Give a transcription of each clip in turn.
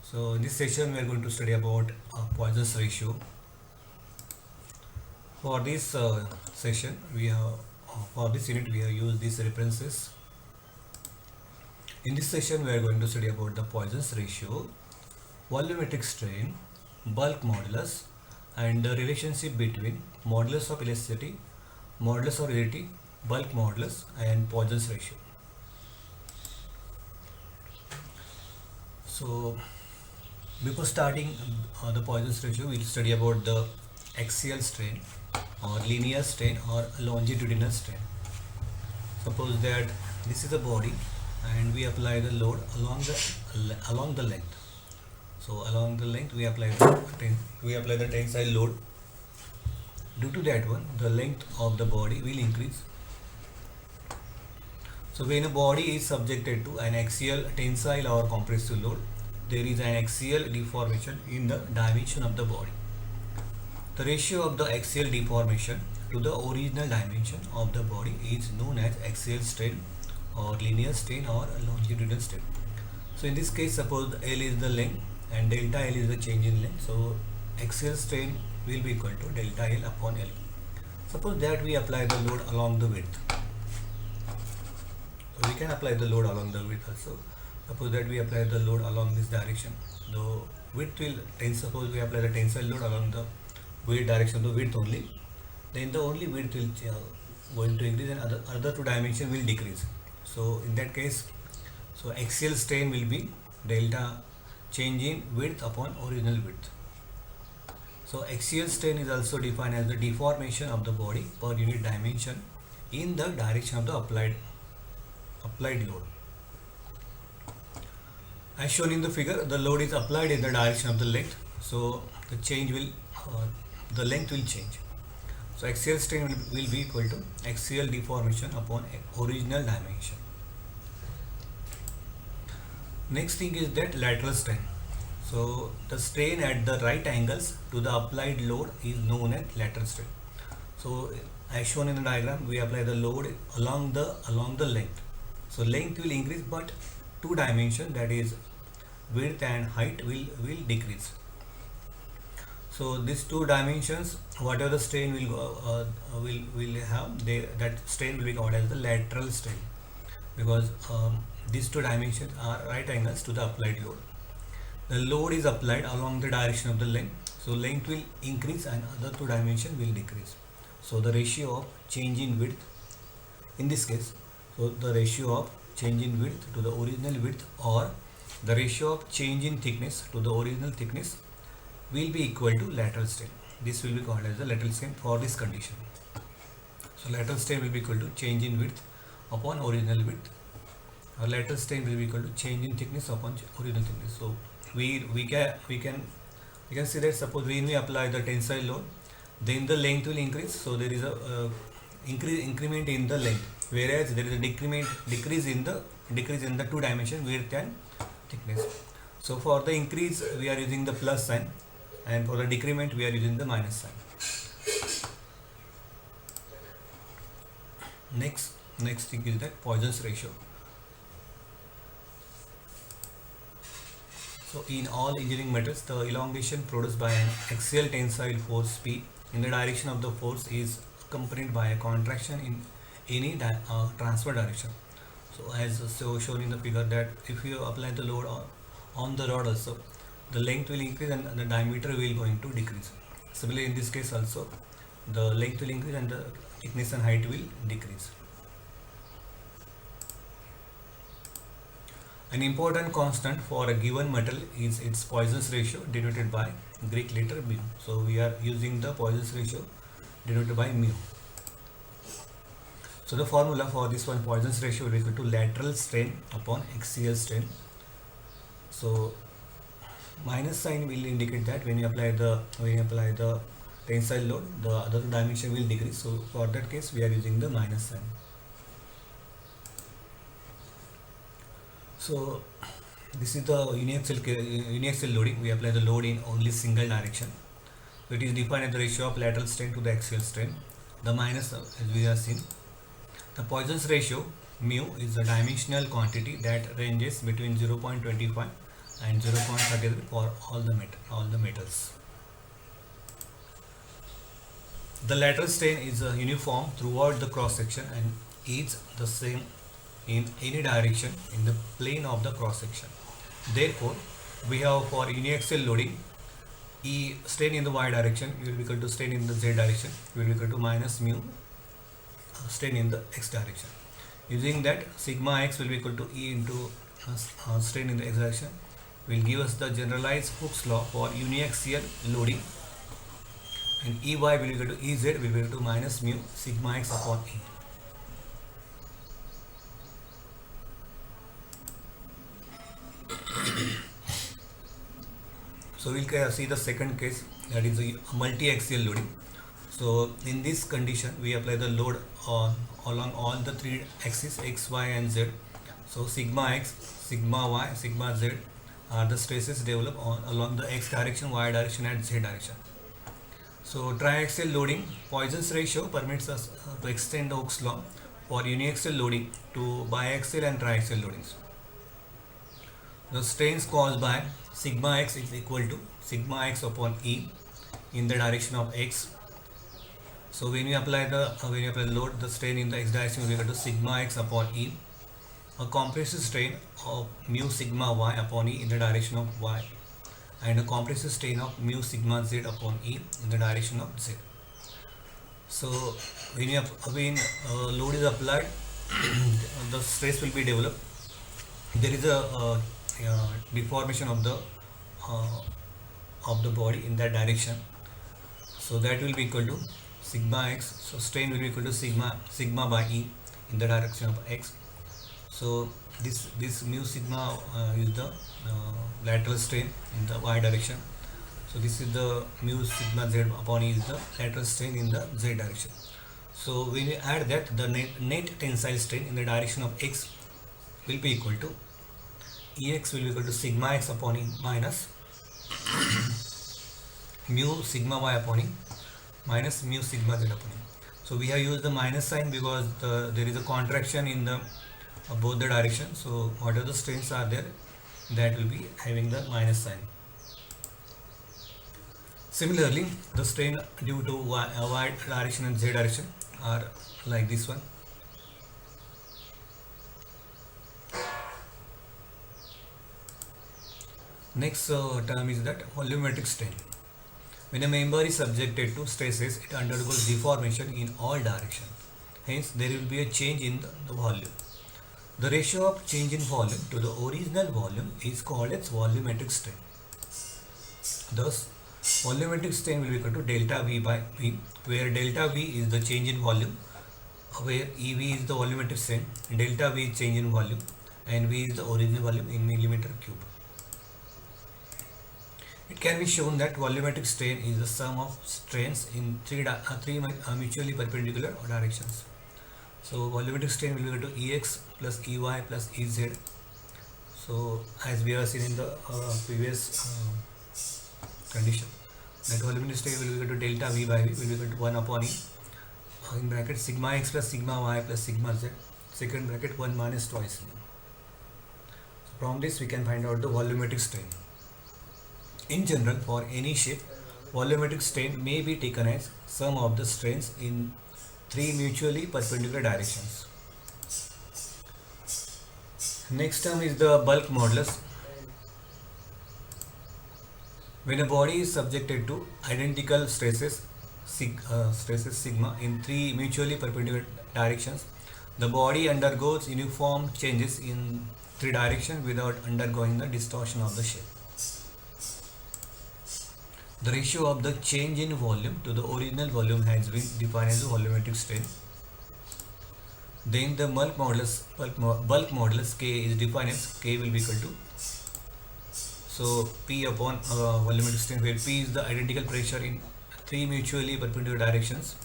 So in this session we are going to study about Poisson's ratio. For this session we have for this unit we have used these references. In this session we are going to study about the Poisson's ratio, volumetric strain, bulk modulus, and the relationship between modulus of elasticity, modulus of rigidity, bulk modulus, and Poisson's ratio. So before starting the Poisson's ratio, we'll study about the axial strain or linear strain or longitudinal strain. Suppose that this is a body and we apply the load along the length. So along the length we apply the tensile load. Due to that one, the length of the body will increase. So when a body is subjected to an axial tensile or compressive load, there is an axial deformation in the dimension of the body. The ratio of the axial deformation to the original dimension of the body is known as axial strain or linear strain or longitudinal strain. So in this case, suppose L is the length and delta L is the change in length. So axial strain will be equal to delta L upon L. Suppose that we apply the load along the width. So we can apply the load along the width also. Suppose that we apply the load along this direction. The width will suppose we apply the tensile load along the width direction of the width only. Then the only width will going to increase and other two dimension will decrease. So in that case, so axial strain will be delta change in width upon original width. So axial strain is also defined as the deformation of the body per unit dimension in the direction of the applied load. As shown in the figure, the load is applied in the direction of the length, so the length will change. So axial strain will be equal to axial deformation upon original dimension. Next thing is that lateral strain. So the strain at the right angles to the applied load is known as lateral strain. So as shown in the diagram, we apply the load along the length. So length will increase, but two dimension, that is width and height, will decrease. So these two dimensions, whatever the strain will have, that strain will be called as the lateral strain, because these two dimensions are right angles to the applied load. The load is applied along the direction of the length, so length will increase and other two dimension will decrease. So the ratio of change in width in this case, so the ratio of change in width to the original width or the ratio of change in thickness to the original thickness will be equal to lateral strain. This will be called as the lateral strain for this condition. So lateral strain will be equal to change in width upon original width, or lateral strain will be equal to change in thickness upon original thickness. So we can see that suppose when we apply the tensile load, then the length will increase. So there is a increment in the length, whereas there is a decrease in the two dimension width and thickness. So for the increase we are using the plus sign, and for the decrement we are using the minus sign. Next thing is that Poisson's ratio. So in all engineering methods, the elongation produced by an axial tensile force P in the direction of the force is accompanied by a contraction in any transfer direction. So as shown in the figure, that if you apply the load on the rod also, the length will increase and the diameter will going to decrease. Similarly in this case also, the length will increase and the thickness and height will decrease. An important constant for a given metal is its Poisson's ratio, denoted by Greek letter mu. So we are using the Poisson's ratio denoted by mu. So the formula for this one, Poisson's ratio, will be equal to lateral strain upon axial strain. So minus sign will indicate that when you apply the tensile load, the other dimension will decrease. So for that case we are using the minus sign. So this is the uniaxial loading. We apply the load in only single direction. So it is defined as the ratio of lateral strain to the axial strain. The minus, as we have seen, the Poisson's ratio mu is a dimensional quantity that ranges between 0.25 and 0.33 for all the metals. The lateral strain is uniform throughout the cross section and is the same in any direction in the plane of the cross section. Therefore, we have for uniaxial loading, E strain in the y direction will be equal to strain in the z direction will be equal to minus mu strain in the x direction. Using that, sigma x will be equal to E into strain in the x direction will give us the generalized Hooke's law for uniaxial loading, and Ey will be equal to Ez will be equal to minus mu sigma x upon E. So we'll see the second case, that is a multi-axial loading. So in this condition we apply the load on along all the three axes x, y and z. So sigma x, sigma y, sigma z are the stresses developed along the x direction, y direction and z direction. So triaxial loading, Poisson's ratio permits us to extend the Hooke's law for uniaxial loading to biaxial and triaxial loadings. The strains caused by sigma x is equal to sigma x upon E in the direction of x. So when we apply the load, the strain in the x direction will be equal to sigma x upon E. A compressive strain of mu sigma y upon E in the direction of y, and a compressive strain of mu sigma z upon E in the direction of z. So when load is applied, the stress will be developed. There is a deformation of the body in that direction. So that will be equal to sigma x. So strain will be equal to sigma by E in the direction of x. So this mu sigma is the lateral strain in the y direction. So this is the mu sigma z upon E is the lateral strain in the z direction. So when we add that, the net tensile strain in the direction of x will be equal to Ex will be equal to sigma x upon E minus mu sigma y upon E minus mu sigma z upon E. So we have used the minus sign because there is a contraction in the both the directions. So whatever the strains are there, that will be having the minus sign. Similarly, the strain due to y direction and z direction are like this one. Next term is that volumetric strain. When a member is subjected to stresses, it undergoes deformation in all directions. Hence, there will be a change in the volume. The ratio of change in volume to the original volume is called as volumetric strain. Thus, volumetric strain will be equal to delta V by V, where delta V is the change in volume, where EV is the volumetric strain, delta V is change in volume, and V is the original volume in millimeter cube. It can be shown that volumetric strain is the sum of strains in three mutually perpendicular directions. So volumetric strain will be equal to Ex plus Ey plus Ez. So as we have seen in the previous condition, that volumetric strain will be equal to delta V by V will be equal to 1 upon E in bracket sigma x plus sigma y plus sigma z, second bracket 1 minus twice. So from this we can find out the volumetric strain. In general, for any shape, volumetric strain may be taken as sum of the strains in three mutually perpendicular directions. Next term is the bulk modulus. When a body is subjected to identical stresses sigma in three mutually perpendicular directions, the body undergoes uniform changes in three directions without undergoing the distortion of the shape. The ratio of the change in volume to the original volume has been defined as volumetric strain. Then the bulk modulus K is defined as K will be equal to, so P upon volumetric strain, where P is the identical pressure in three mutually perpendicular directions,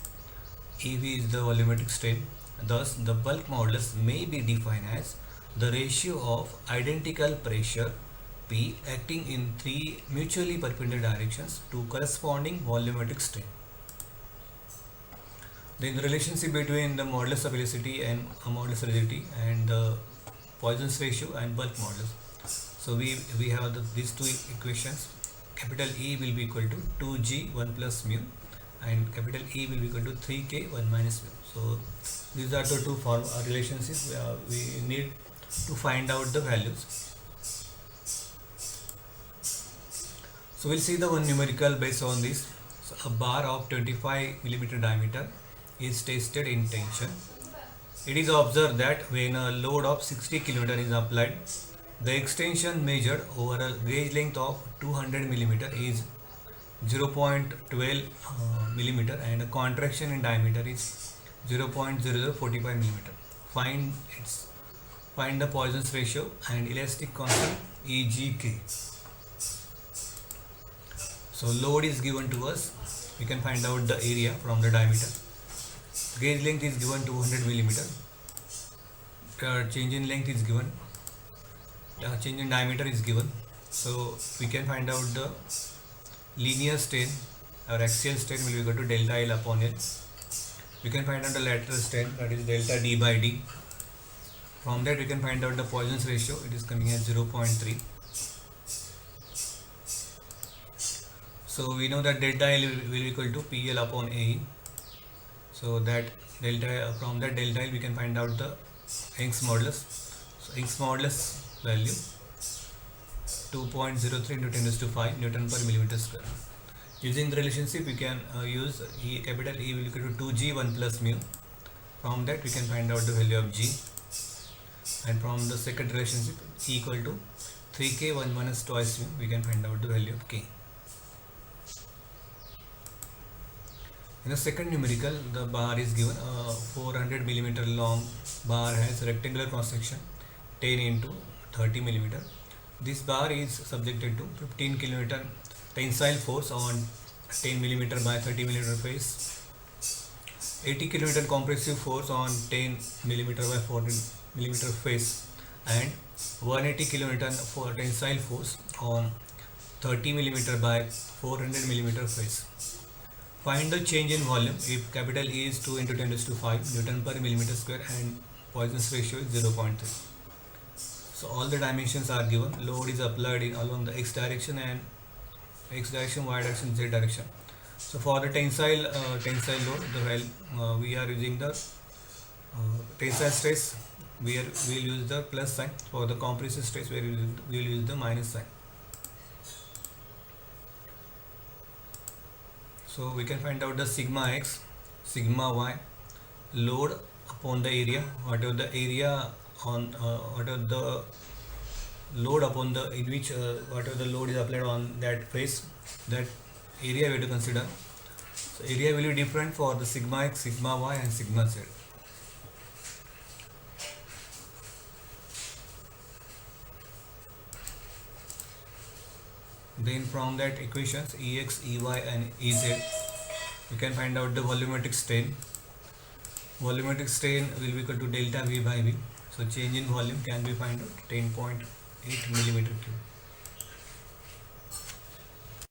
EV is the volumetric strain. Thus, the bulk modulus may be defined as the ratio of identical pressure P acting in three mutually perpendicular directions to corresponding volumetric strain. Then the relationship between the modulus of elasticity and modulus of rigidity and the Poisson's ratio and bulk modulus. So we have these two equations. Capital E will be equal to 2g 1 plus mu, and capital E will be equal to 3k 1 minus mu. So these are the two relationships we need to find out the values. So we'll see the one numerical based on this. So a bar of 25 millimeter diameter is tested in tension. It is observed that when a load of 60 kN is applied, the extension measured over a gauge length of 200 millimeter is 0.12 millimeter, and a contraction in diameter is 0.0045 millimeter. Find the Poisson's ratio and elastic constant EGK. So load is given to us. We can find out the area from the diameter. Gauge length is given 200 millimeter. Change in length is given. Change in diameter is given. So we can find out the linear strain or axial strain will be equal to delta L upon L. We can find out the lateral strain, that is delta D by D. From that we can find out the Poisson's ratio. It is coming as 0.3. So we know that delta L will be equal to PL upon AE. So that from that delta L we can find out the Young's modulus. So Young's modulus value 2.03 into 10 to 5 Newton per millimeter square. Using the relationship we can use capital E will be equal to 2g 1 plus mu. From that we can find out the value of g, and from the second relationship E equal to 3k 1 minus twice mu, we can find out the value of k. In the second numerical, the bar is given. A 400 millimeter long bar has rectangular cross section 10 into 30 millimeter. This bar is subjected to 15 kN tensile force on 10 millimeter by 30 millimeter face, 80 kN compressive force on 10 millimeter by 40 millimeter face, and 180 kN for tensile force on 30 millimeter by 400 millimeter face. Find the change in volume if capital E is 2 into 10 to 5 Newton per millimeter square and Poisson's ratio is 0.3. So all the dimensions are given. Load is applied along the x direction, and x direction, y direction, z direction. So for the tensile load, we are using the tensile stress. We will use the plus sign. For the compressive stress, we will use the minus sign. So we can find out the sigma x, sigma y, load upon the area, whatever the area on whatever the load upon the in which whatever the load is applied on that face, that area we have to consider. So area will be different for the sigma x, sigma y, and sigma z. Then from that equations Ex, Ey, and Ez, we can find out the volumetric strain. Volumetric strain will be equal to delta V by V. So change in volume can be found out 10.8 millimeter cube.